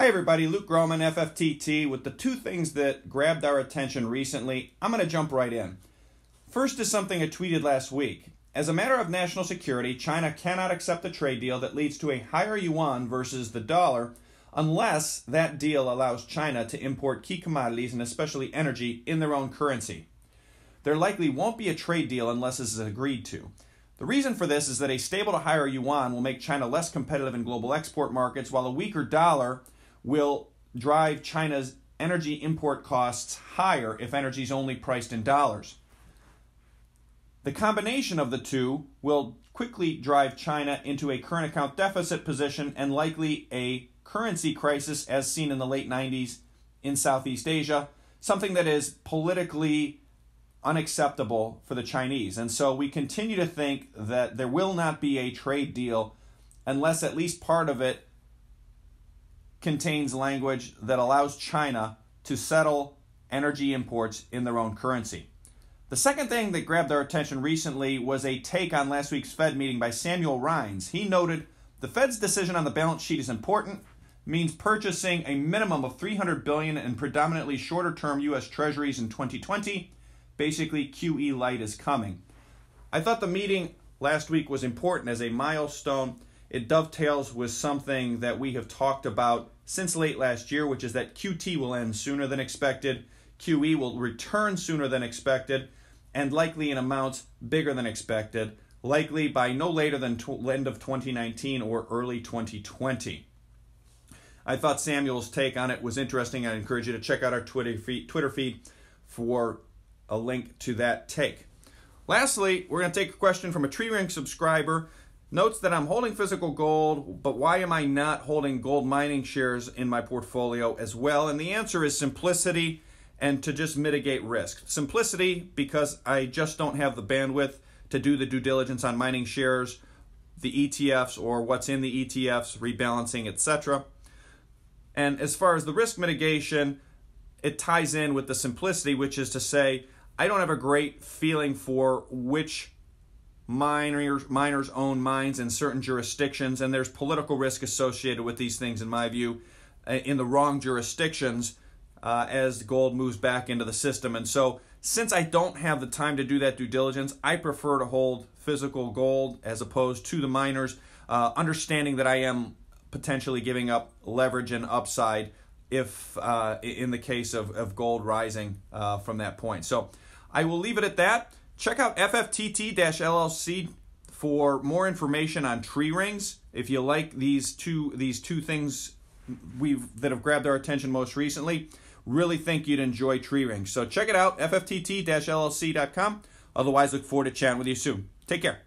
Hi everybody, Luke Gromen, FFTT, with the two things that grabbed our attention recently. I'm going to jump right in. First is something I tweeted last week. As a matter of national security, China cannot accept a trade deal that leads to a higher yuan versus the dollar unless that deal allows China to import key commodities and especially energy in their own currency. There likely won't be a trade deal unless this is agreed to. The reason for this is that a stable to higher yuan will make China less competitive in global export markets, while a weaker dollar will drive China's energy import costs higher if energy is only priced in dollars. The combination of the two will quickly drive China into a current account deficit position and likely a currency crisis as seen in the late 90s in Southeast Asia, something that is politically unacceptable for the Chinese. And so we continue to think that there will not be a trade deal unless at least part of it contains language that allows China to settle energy imports in their own currency. The second thing that grabbed our attention recently was a take on last week's Fed meeting by Samuel Rines. He noted the Fed's decision on the balance sheet is important, means purchasing a minimum of $300 billion in predominantly shorter-term U.S. Treasuries in 2020. Basically, QE-Lite is coming. I thought the meeting last week was important as a milestone. It dovetails with something that we have talked about since late last year, which is that QT will end sooner than expected, QE will return sooner than expected, and likely in amounts bigger than expected, likely by no later than end of 2019 or early 2020. I thought Samuel's take on it was interesting. I encourage you to check out our Twitter feed for a link to that take. Lastly, we're going to take a question from a Tree Ring subscriber. Notes that I'm holding physical gold, but why am I not holding gold mining shares in my portfolio as well? And the answer is simplicity and to just mitigate risk. Simplicity because I just don't have the bandwidth to do the due diligence on mining shares, the ETFs or what's in the ETFs, rebalancing, etc. And as far as the risk mitigation, it ties in with the simplicity, which is to say I don't have a great feeling for which miners own mines in certain jurisdictions, and there's political risk associated with these things, in my view, in the wrong jurisdictions as gold moves back into the system. And so since I don't have the time to do that due diligence, I prefer to hold physical gold as opposed to the miners, understanding that I am potentially giving up leverage and upside if in the case of gold rising from that point. So I will leave it at that. Check out FFTT-LLC for more information on tree rings. If you like these two things that have grabbed our attention most recently, really think you'd enjoy tree rings. So check it out, FFTT-LLC.com. Otherwise, look forward to chatting with you soon. Take care.